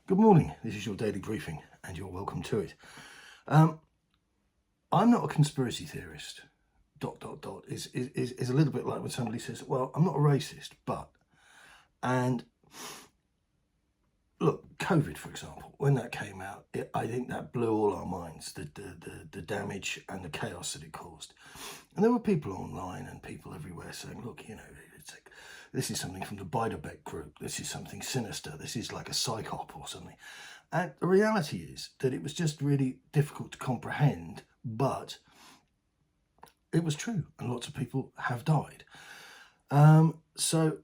Good morning, this is your daily briefing and you're welcome to it. I'm not a conspiracy theorist, is a little bit like when somebody says, well, I'm not a racist, but, and look, COVID, for example, when that came out, I think that blew all our minds, the damage and the chaos that it caused. And there were people online and people everywhere saying, look, it's like, this is something from the Beiderbecke group, this is something sinister, this is like a psychop or something. And the reality is that it was just really difficult to comprehend, but it was true, and lots of people have died. So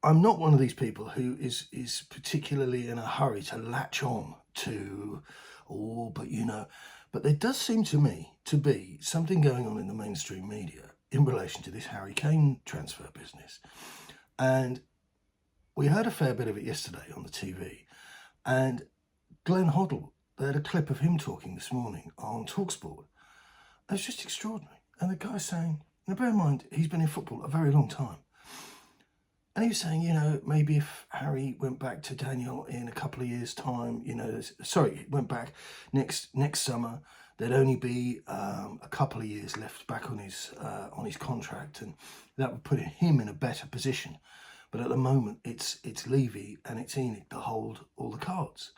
I'm not one of these people who is particularly in a hurry to latch on to, but there does seem to me to be something going on in the mainstream media in relation to this Harry Kane transfer business. And we heard a fair bit of it yesterday on the TV, and Glenn Hoddle, they had a clip of him talking this morning on TalkSport. It was just extraordinary. And the guy's saying, now bear in mind, he's been in football a very long time. And he was saying, maybe if Harry went back to Daniel in a couple of years' time, went back next summer, there'd only be a couple of years left back on his contract, and that would put him in a better position. But at the moment, it's Levy and it's Enid that hold all the cards.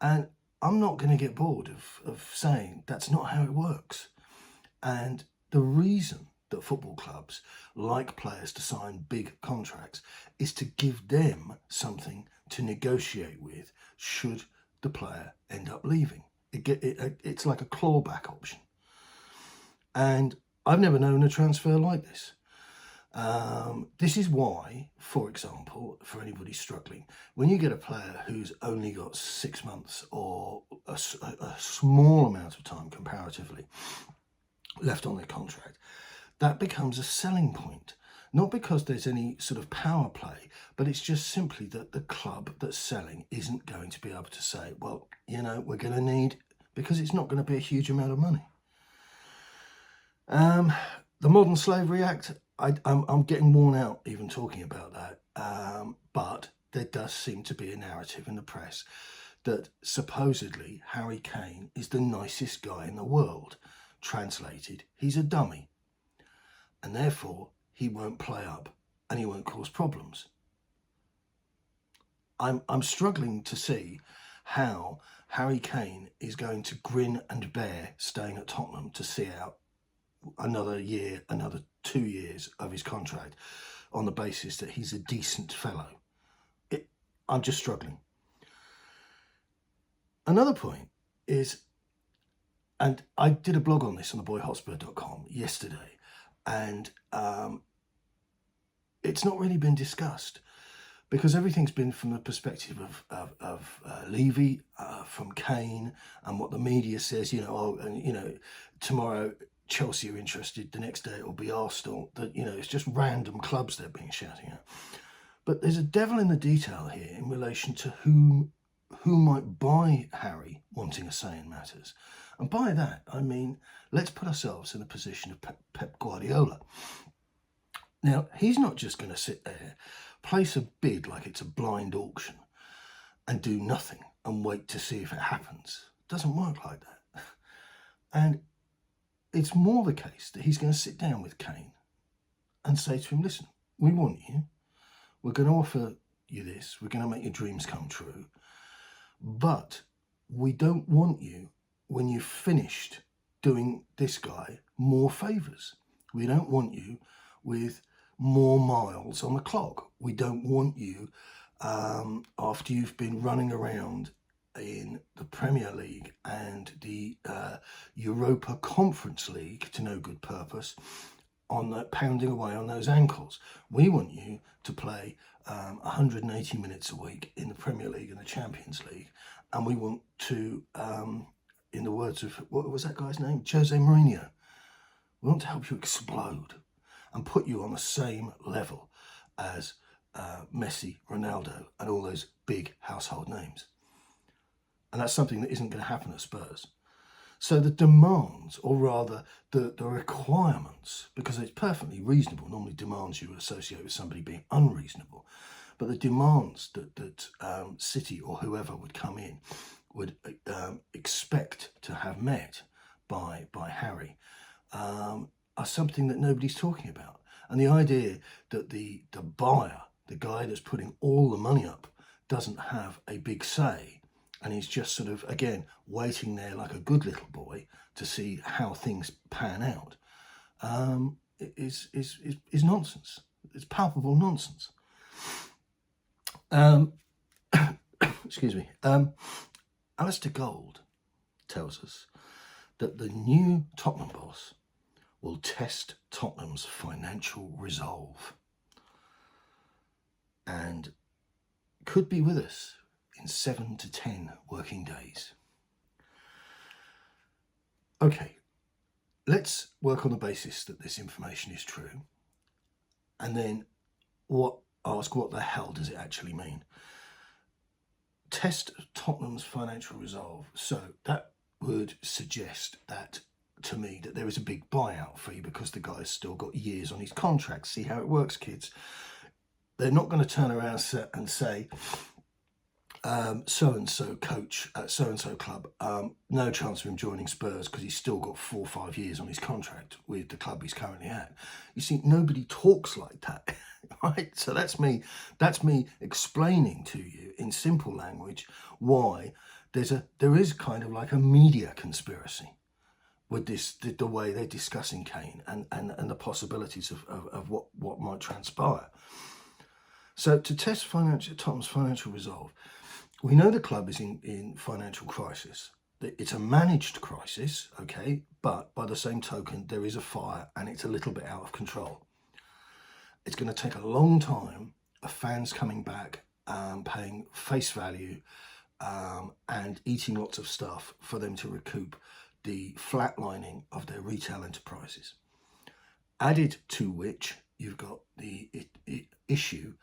And I'm not going to get bored of saying that's not how it works. And the reason that football clubs like players to sign big contracts is to give them something to negotiate with should the player end up leaving. It's like a clawback option. And I've never known a transfer like this. This is why, for example, for anybody struggling, when you get a player who's only got 6 months or a small amount of time comparatively left on their contract, that becomes a selling point. Not because there's any sort of power play, but it's just simply that the club that's selling isn't going to be able to say, well, we're going to need, because it's not going to be a huge amount of money. The Modern Slavery Act, I'm getting worn out even talking about that, but there does seem to be a narrative in the press that supposedly Harry Kane is the nicest guy in the world. Translated, he's a dummy, and therefore he won't play up and he won't cause problems. I'm struggling to see how Harry Kane is going to grin and bear staying at Tottenham to see out another year, another 2 years of his contract on the basis that he's a decent fellow. I'm just struggling. Another point is, and I did a blog on this on theboyhotspur.com yesterday, and it's not really been discussed because everything's been from the perspective of Levy, from Kane, and what the media says, tomorrow Chelsea are interested, the next day it will be Arsenal, that, it's just random clubs they're being shouting at. But there's a devil in the detail here in relation to who might buy Harry wanting a say in matters. And by that, I mean, let's put ourselves in the position of Pep Guardiola. Now, he's not just going to sit there, place a bid like it's a blind auction, and do nothing and wait to see if it happens. It doesn't work like that. And it's more the case that he's going to sit down with Kane and say to him, listen, we want you. We're going to offer you this. We're going to make your dreams come true. But we don't want you, when you've finished doing this guy, more favours. We don't want you with more miles on the clock. We don't want you, after you've been running around in the Premier League and the Europa Conference League to no good purpose, on that, pounding away on those ankles. We want you to play 180 minutes a week in the Premier League and the Champions League, and we want to, in the words of, what was that guy's name? Jose Mourinho. We want to help you explode and put you on the same level as Messi, Ronaldo, and all those big household names. And that's something that isn't going to happen at Spurs. So the demands, or rather the requirements, because it's perfectly reasonable, normally demands you associate with somebody being unreasonable, but the demands that City or whoever would come in would expect to have met by Harry are something that nobody's talking about. And the idea that the buyer, the guy that's putting all the money up, doesn't have a big say, and he's just sort of, again, waiting there like a good little boy to see how things pan out, is nonsense. It's palpable nonsense. Excuse me. Alistair Gold tells us that the new Tottenham boss will test Tottenham's financial resolve and could be with us in 7 to 10 working days. Okay, let's work on the basis that this information is true, and then ask what the hell does it actually mean? Test Tottenham's financial resolve. So that would suggest that, to me, that there is a big buyout fee because the guy's still got years on his contract. See how it works, kids. They're not going to turn around and say, so-and-so coach at so-and-so club, no chance of him joining Spurs because he's still got 4 or 5 years on his contract with the club he's currently at. You see, nobody talks like that, right? So that's me explaining to you in simple language why there is kind of like a media conspiracy with the way they're discussing Kane and the possibilities of what might transpire. So to test Tottenham's financial resolve, we know the club is in financial crisis. It's a managed crisis, okay, but by the same token, there is a fire and it's a little bit out of control. It's going to take a long time of fans coming back, paying face value, and eating lots of stuff for them to recoup the flatlining of their retail enterprises. Added to which, you've got the issue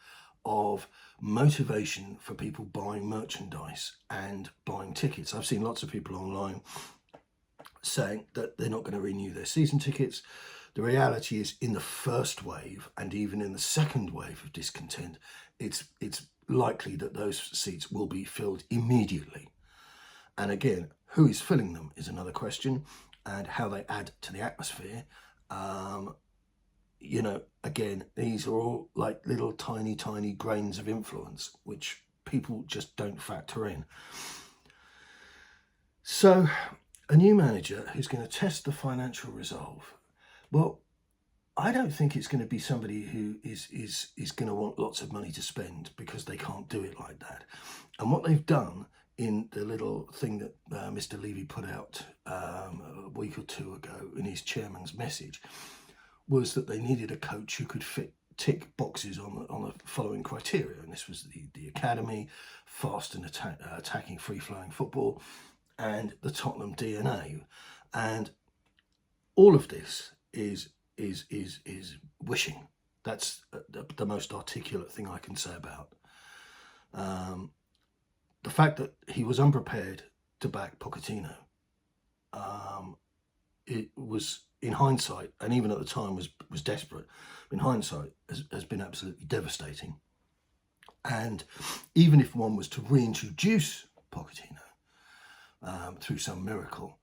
of motivation for people buying merchandise and buying tickets. I've seen lots of people online saying that they're not going to renew their season tickets. The reality is, in the first wave and even in the second wave of discontent, it's likely that those seats will be filled immediately. And again, who is filling them is another question, and how they add to the atmosphere. You know, again, these are all like little tiny grains of influence, which people just don't factor in. So a new manager who's going to test the financial resolve, well, I don't think it's going to be somebody who is going to want lots of money to spend, because they can't do it like that. And what they've done in the little thing that Mr. Levy put out a week or two ago in his chairman's message was that they needed a coach who could tick boxes on the following criteria. And this was the academy, fast and attacking, free-flowing football, and the Tottenham DNA. And all of this is wishing. That's the most articulate thing I can say about the fact that he was unprepared to back Pochettino. It was, in hindsight, and even at the time was desperate, in hindsight has been absolutely devastating. And even if one was to reintroduce Pochettino through some miracle,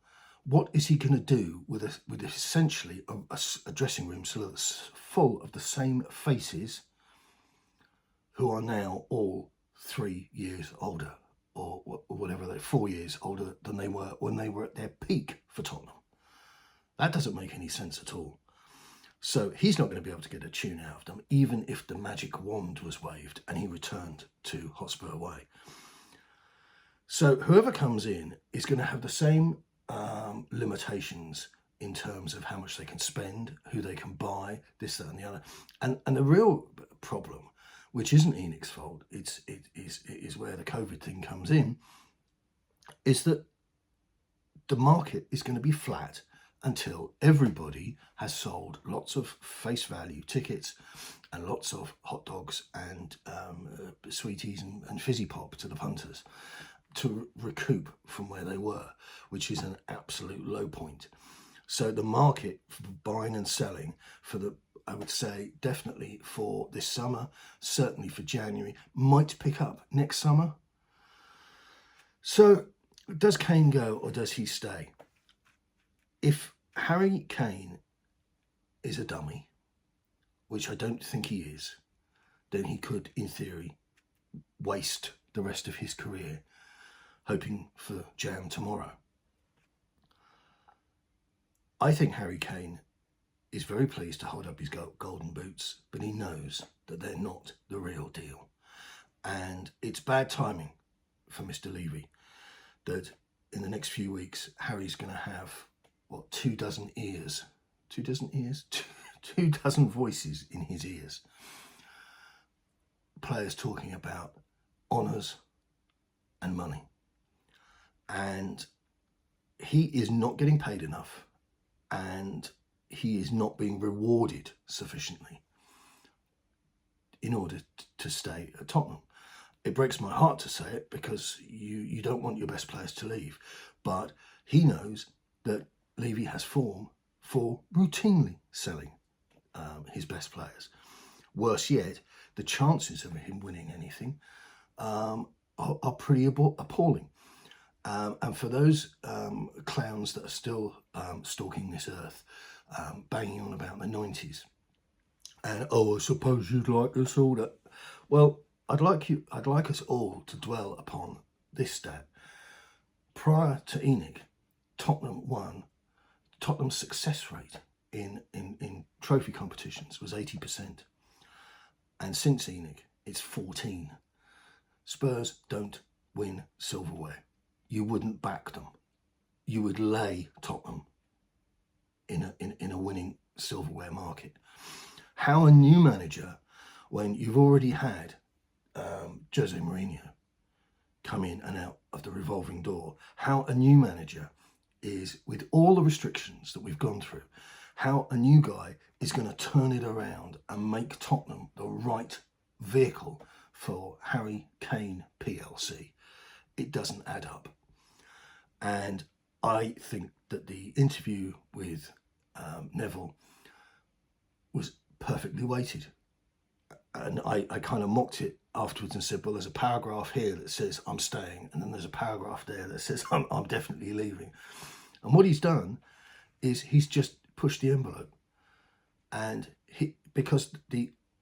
what is he going to do with essentially a dressing room full of the same faces who are now all 3 years older, or whatever, they're 4 years older than they were when they were at their peak for Tottenham? That doesn't make any sense at all. So he's not going to be able to get a tune out of them, even if the magic wand was waved and he returned to Hotspur Way. So whoever comes in is going to have the same limitations in terms of how much they can spend, who they can buy, this, that and the other. And the real problem, which isn't ENIC's fault, it is where the COVID thing comes in, is that the market is going to be flat until everybody has sold lots of face value tickets and lots of hot dogs and sweeties and fizzy pop to the punters to recoup from where they were, which is an absolute low point. So the market for buying and selling for the I would say definitely for this summer, certainly for January, might pick up next summer. So does Kane go or does he stay? If Harry Kane is a dummy, which I don't think he is, then he could, in theory, waste the rest of his career hoping for Jam tomorrow. I think Harry Kane is very pleased to hold up his golden boots, but he knows that they're not the real deal. And it's bad timing for Mr. Levy that in the next few weeks, Harry's going to have, what, 24 ears? 24 ears? 24 voices in his ears. Players talking about honours and money. And he is not getting paid enough, and he is not being rewarded sufficiently in order to stay at Tottenham. It breaks my heart to say it, because you don't want your best players to leave, but he knows that Levy has form for routinely selling his best players. Worse yet, the chances of him winning anything are pretty appalling. And for those clowns that are still stalking this earth, banging on about the 90s, and I suppose you'd like us all that. Well, I'd like us all to dwell upon this stat. Prior to ENIC, Tottenham's success rate in trophy competitions was 80%. And since ENIC, it's 14. Spurs don't win silverware. You wouldn't back them. You would lay Tottenham in a winning silverware market. How a new manager, when you've already had Jose Mourinho come in and out of the revolving door, how a new manager is, with all the restrictions that we've gone through, how a new guy is going to turn it around and make Tottenham the right vehicle for Harry Kane PLC. It doesn't add up. And I think that the interview with Neville was perfectly weighted. And I kind of mocked it afterwards and said, well, there's a paragraph here that says I'm staying, and then there's a paragraph there that says I'm definitely leaving. And what he's done is he's just pushed the envelope. And because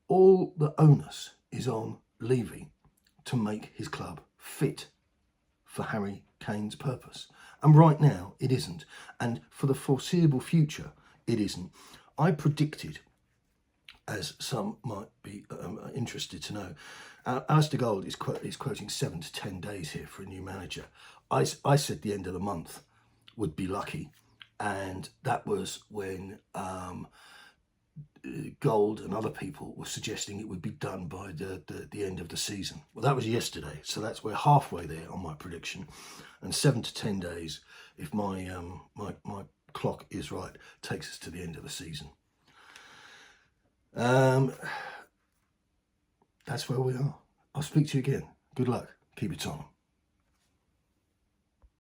all the onus is on Levy to make his club fit for Harry Kane's purpose. And right now, it isn't. And for the foreseeable future, it isn't. I predicted, as some might be interested to know, Alistair Gold is quoting 7 to 10 days here for a new manager. I said the end of the month would be lucky. And that was when Gold and other people were suggesting it would be done by the end of the season. Well, that was yesterday, so we're halfway there on my prediction. And 7 to 10 days, if my clock is right, takes us to the end of the season. That's where we are. I'll speak to you again. Good luck. Keep it on.